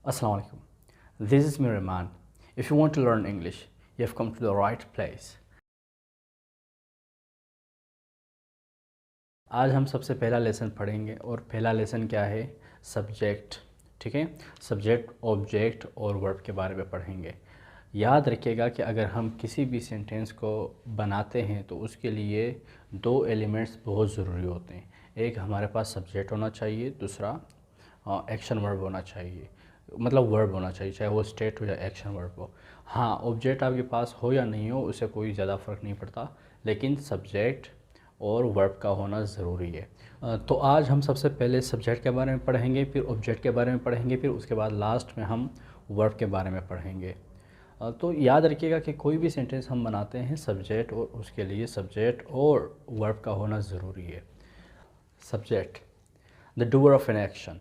Assalamu alaikum. This is Miraman. If you want to learn English, you have come to the right place. आज हम सबसे पहला lesson पढ़ेंगे और पहला लेसन क्या है? सब्जेक्ट। ठीक है, सब्जेक्ट, ऑब्जेक्ट और वर्ब के बारे में पढ़ेंगे। याद रखिएगा कि अगर हम किसी भी सेंटेंस को बनाते हैं तो उसके लिए दो एलिमेंट्स बहुत ज़रूरी होते हैं। एक हमारे पास सब्जेक्ट होना चाहिए, दूसरा एक्शन वर्ब होना चाहिए, मतलब वर्ब होना चाहिए, चाहे वो स्टेट हो या एक्शन वर्ब हो। हाँ, ऑब्जेक्ट आपके पास हो या नहीं हो उससे कोई ज़्यादा फ़र्क नहीं पड़ता, लेकिन सब्जेक्ट और वर्ब का होना ज़रूरी है। तो आज हम सबसे पहले सब्जेक्ट के बारे में पढ़ेंगे, फिर ऑब्जेक्ट के बारे में पढ़ेंगे, फिर उसके बाद लास्ट में हम वर्ब के बारे में पढ़ेंगे। तो याद रखिएगा कि कोई भी सेंटेंस हम बनाते हैं सब्जेक्ट और उसके लिए सब्जेक्ट और वर्ब का होना ज़रूरी है। Subject, the doer of an action,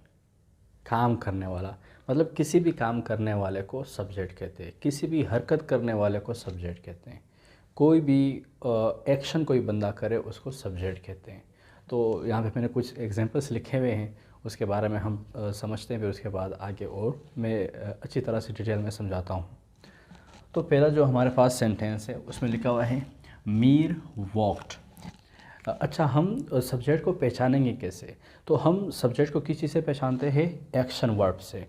काम करने वाला, मतलब किसी भी काम करने वाले को सब्जेक्ट कहते हैं, किसी भी हरकत करने वाले को सब्जेक्ट कहते हैं, कोई भी एक्शन कोई बंदा करे उसको सब्जेक्ट कहते हैं। तो यहाँ पे मैंने कुछ एग्जांपल्स लिखे हुए हैं, उसके बारे में हम समझते हैं, फिर उसके बाद आगे और मैं अच्छी तरह से डिटेल में समझाता हूँ। तो पहला जो हमारे पास सेंटेंस है उसमें लिखा हुआ है मीर वॉक्ड। अच्छा, हम सब्जेक्ट को पहचानेंगे कैसे? तो हम सब्जेक्ट को किस चीज़ से पहचानते हैं? एक्शन वर्ब से।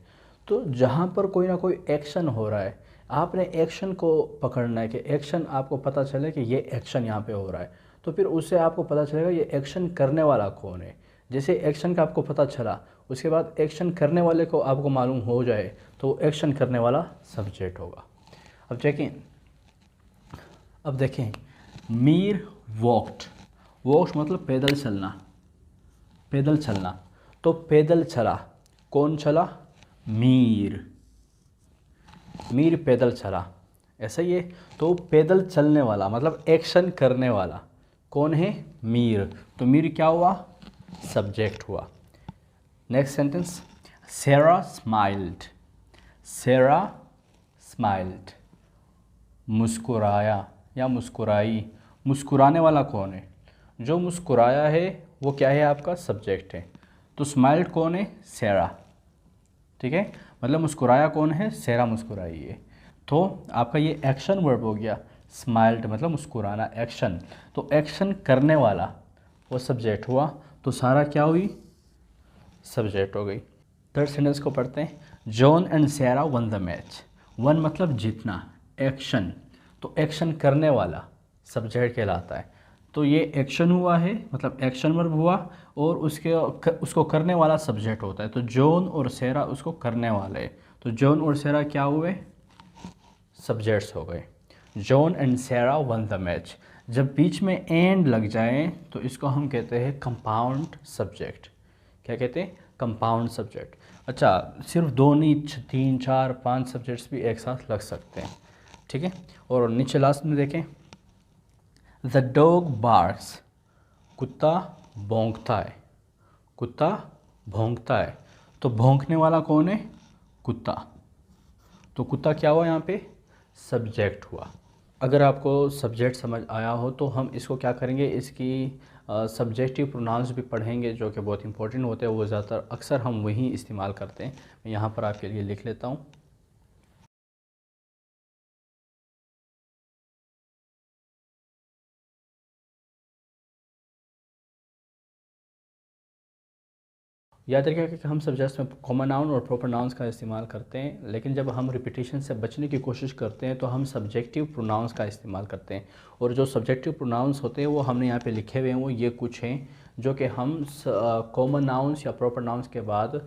तो जहाँ पर कोई ना कोई एक्शन हो रहा है, आपने एक्शन को पकड़ना है कि एक्शन आपको पता चले कि ये एक्शन यहाँ पे हो रहा है, तो फिर उससे आपको पता चलेगा ये एक्शन करने वाला कौन है। जैसे एक्शन का आपको पता चला, उसके बाद एक्शन करने वाले को आपको मालूम हो जाए तो एक्शन करने वाला सब्जेक्ट होगा। अब देखें मीर वॉक्ड, वॉक्ड मतलब पैदल चलना, पैदल चलना। तो पैदल चला, कौन चला? मीर, मीर पैदल चला, ऐसा ही है। तो पैदल चलने वाला मतलब एक्शन करने वाला कौन है? मीर। तो मीर क्या हुआ? सब्जेक्ट हुआ। नेक्स्ट सेंटेंस, सेरा स्माइल्ड, सेरा स्माइल्ड, मुस्कुराया या मुस्कुराई। मुस्कुराने वाला कौन है? जो मुस्कुराया है वो क्या है? आपका सब्जेक्ट है। तो स्माइल्ड कौन है? सेरा। ठीक है, मतलब मुस्कुराया कौन है? सेरा मुस्कुराई है। तो आपका ये एक्शन वर्ब हो गया। स्माइल्ड मतलब मुस्कुराना, एक्शन। तो एक्शन करने वाला वो सब्जेक्ट हुआ, तो सारा क्या हुई? सब्जेक्ट हो गई। थर्ड सेंटेंस को पढ़ते हैं, John and Sarah won the match. Won मतलब जीतना, एक्शन, तो एक्शन करने वाला सब्जेक्ट कहलाता है। तो ये एक्शन हुआ है, मतलब एक्शन वर्ब हुआ, और उसको करने वाला सब्जेक्ट होता है। तो जॉन और सेरा उसको करने वाले, तो जॉन और सेरा क्या हुए? सब्जेक्ट्स हो गए। John and Sarah won the match. जब बीच में एंड लग जाए तो इसको हम कहते हैं कंपाउंड सब्जेक्ट। क्या कहते हैं? Compound subject. अच्छा, सिर्फ दो नहीं, 3, 4, 5 सब्जेक्ट्स भी एक साथ लग सकते हैं। ठीक है, और नीचे लास्ट में देखें, द डॉग बार्क्स, कुत्ता भौंकता है, कुत्ता भौंकता है। तो भौंकने वाला कौन है? कुत्ता। तो कुत्ता क्या हुआ यहाँ पे? सब्जेक्ट हुआ। अगर आपको सब्जेक्ट समझ आया हो तो हम इसको क्या करेंगे, इसकी सब्जेक्टिव प्रोनाउंस भी पढ़ेंगे जो कि बहुत इंपॉर्टेंट होते हैं। वो ज़्यादातर अक्सर हम वही इस्तेमाल करते हैं। मैं यहाँ पर आपके लिए लिख लेता हूँ। याद रखिएगा कि हम सब्जेक्ट्स में कॉमन नाउन और प्रॉपर नाउन्स का इस्तेमाल करते हैं, लेकिन जब हम रिपीटिशन से बचने की कोशिश करते हैं तो हम सब्जेक्टिव प्रोनाउंस का इस्तेमाल करते हैं। और जो सब्जेक्टिव प्रोनाउंस होते हैं वो हमने यहाँ पे लिखे हुए हैं, वो ये कुछ हैं जो कि हम कॉमन नाउन्स या प्रॉपर नाउन्स के बाद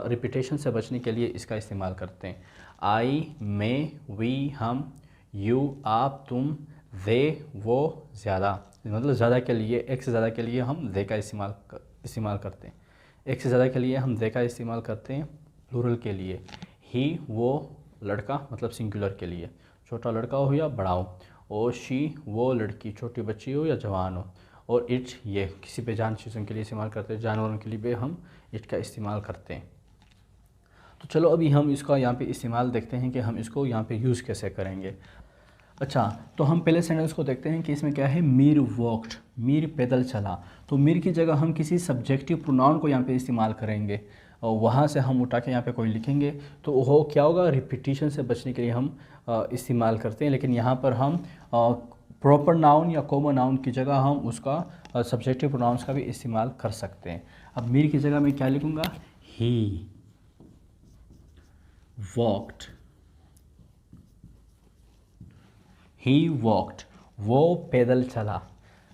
रिपीटिशन से बचने के लिए इसका इस्तेमाल करते हैं। आई, मैं, वी, हम, यू, आप, तुम, दे, वो, ज़्यादा, मतलब ज़्यादा के लिए, एक से ज़्यादा के लिए हम दे का इस्तेमाल करते हैं। एक से ज़्यादा के लिए हम दे का इस्तेमाल करते हैं प्लूरल के लिए। ही, वो, लड़का मतलब सिंगुलर के लिए, छोटा लड़का हो या बड़ा हो। और शी, वो लड़की, छोटी बच्ची हो या जवान हो। और इट, ये किसी बेजान चीज़ों के लिए इस्तेमाल करते हैं, जानवरों के लिए भी हम इट का इस्तेमाल करते हैं। तो चलो अभी हम इसका यहाँ पे इस्तेमाल देखते हैं कि हम इसको यहाँ पे यूज़ कैसे करेंगे। अच्छा, तो हम पहले सेंटेंस को देखते हैं कि इसमें क्या है। मीर वॉक्ड, मीर पैदल चला। तो मीर की जगह हम किसी सब्जेक्टिव प्रोनाउन को यहाँ पे इस्तेमाल करेंगे। और वहाँ से हम उठा के यहाँ पे कोई लिखेंगे तो वो क्या होगा, रिपीटिशन से बचने के लिए हम इस्तेमाल करते हैं। लेकिन यहाँ पर हम प्रॉपर नाउन या कॉमन नाउन की जगह हम उसका सब्जेक्टिव प्रोनाउंस का भी इस्तेमाल कर सकते हैं। अब मीर की जगह मैं क्या लिखूँगा, ही वॉक्ड, ही वॉक्ड, वो पैदल चला।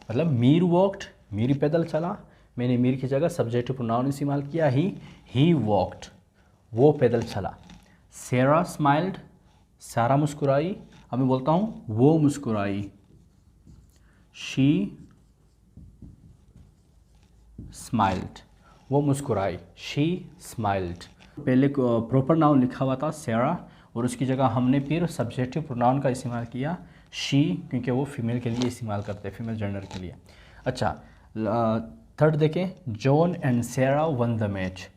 मतलब मीर वॉक्ड, मीर पैदल चला, मैंने मीर की जगह सब्जेक्टिव प्रोनाउन इस्तेमाल किया ही वॉक्ड, वो पैदल चला। सेरा स्माइल्ड, सारा मुस्कुराई। अब मैं बोलता हूँ वो मुस्कुराई, शी स्माइल्ड, वो मुस्कुराई, शी स्माइल्ड। पहले प्रॉपर नाउन लिखा हुआ था सेरा और उसकी जगह हमने फिर सब्जेक्टिव प्रोनाउन का इस्तेमाल किया शी, क्योंकि वो फीमेल के लिए इस्तेमाल करते हैं, फीमेल जेंडर के लिए। अच्छा, थर्ड देखें, John and Sarah won the match.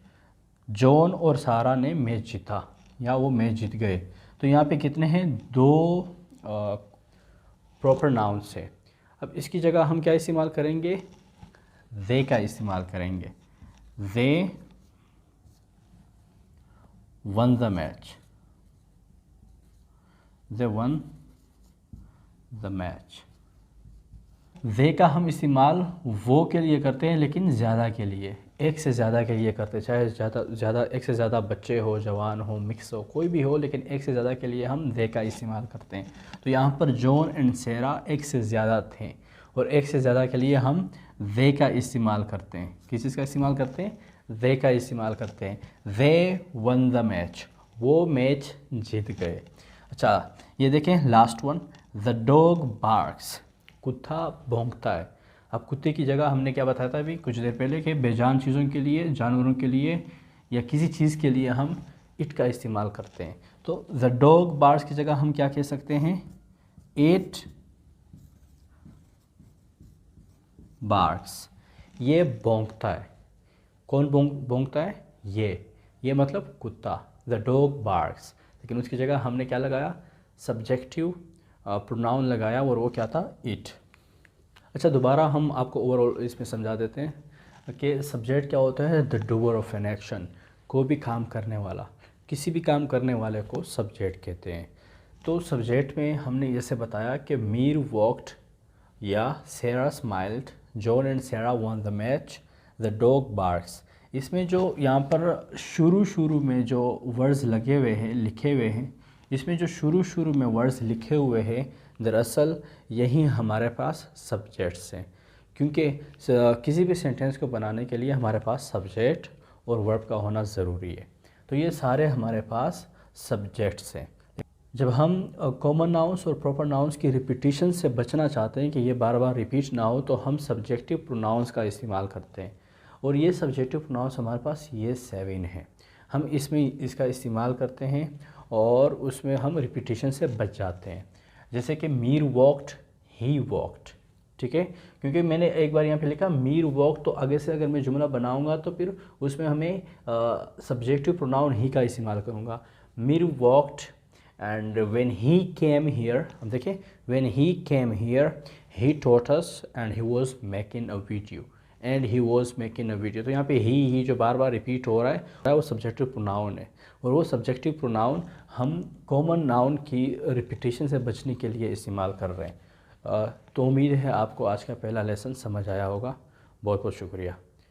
John और सारा ने मैच जीता या वो मैच जीत गए। तो यहाँ पे कितने हैं, दो प्रॉपर नाउन्स है। अब इसकी जगह हम क्या इस्तेमाल करेंगे, दे का इस्तेमाल करेंगे। They won the match, they won the match. They का हम इस्तेमाल वो के लिए करते हैं, लेकिन ज़्यादा के लिए, एक से ज़्यादा के लिए करते हैं। चाहे ज़्यादा एक से ज़्यादा बच्चे हो, जवान हो, मिक्स हो, कोई भी हो, लेकिन एक से ज़्यादा के लिए हम दे का इस्तेमाल करते हैं। तो यहाँ पर जॉन एंड सेरा एक से ज़्यादा थे और एक से ज़्यादा के लिए हम दे का इस्तेमाल करते हैं। किस चीज़ का इस्तेमाल करते हैं, दे का इस्तेमाल करते हैं। दे वन द मैच, वो मैच जीत गए। अच्छा, ये देखें last one, the dog barks, कुत्ता भौंकता है। अब कुत्ते की जगह हमने क्या बताया था अभी कुछ देर पहले कि बेजान चीज़ों के लिए, जानवरों के लिए या किसी चीज़ के लिए हम इट का इस्तेमाल करते हैं। तो द डॉग बार्क्स की जगह हम क्या कह सकते हैं, इट बार्क्स, ये भौंकता है। कौन भौंकता है, ये मतलब कुत्ता, द डॉग बार्क्स। लेकिन उसकी जगह हमने क्या लगाया, सब्जेक्टिव प्रोनाउन लगाया और वो क्या था, इट। अच्छा, दोबारा हम आपको ओवरऑल इसमें समझा देते हैं कि सब्जेक्ट क्या होता है, the doer of an action, कोई भी काम करने वाला, किसी भी काम करने वाले को सब्जेक्ट कहते हैं। तो सब्जेक्ट में हमने जैसे बताया कि मीर वॉक्ड या Sarah smiled, John and Sarah won the match, the dog barks. इसमें जो यहाँ पर शुरू में जो वर्ड्स लगे हुए हैं, लिखे हुए हैं, इसमें जो शुरू में वर्ड्स लिखे हुए हैं, दरअसल यही हमारे पास सब्जेक्ट्स हैं। क्योंकि किसी भी सेंटेंस को बनाने के लिए हमारे पास सब्जेक्ट और वर्ब का होना ज़रूरी है। तो ये सारे हमारे पास सब्जेक्ट्स हैं। जब हम कॉमन नाउंस और प्रॉपर नाउंस की रिपीटिशन से बचना चाहते हैं कि ये बार बार रिपीट ना हो, तो हम सब्जेक्टिव प्रोनाउंस का इस्तेमाल करते हैं। और ये सब्जेक्टिव प्रोनाउंस हमारे पास ये 7 हैं। हम इसमें इसका इस्तेमाल करते हैं और उसमें हम रिपीटिशन से बच जाते हैं। जैसे कि मीर वॉक्ड, ही वॉक्ड, ठीक है। क्योंकि मैंने एक बार यहाँ पे लिखा मीर वॉक, तो आगे से अगर मैं जुमला बनाऊंगा तो फिर उसमें हमें सब्जेक्टिव प्रोनाउन ही का इस्तेमाल करूँगा। Mir walked and when he came here, अब देखिए when he came here he taught us and he was making a video, and he was making a video. तो यहाँ पे ही जो बार बार रिपीट हो रहा है वो सब्जेक्टिव प्रोनाउन है। और वो सब्जेक्टिव प्रोनाउन हम कॉमन नाउन की रिपीटिशन से बचने के लिए इस्तेमाल कर रहे हैं। तो उम्मीद है आपको आज का पहला लेसन समझ आया होगा। बहुत बहुत शुक्रिया।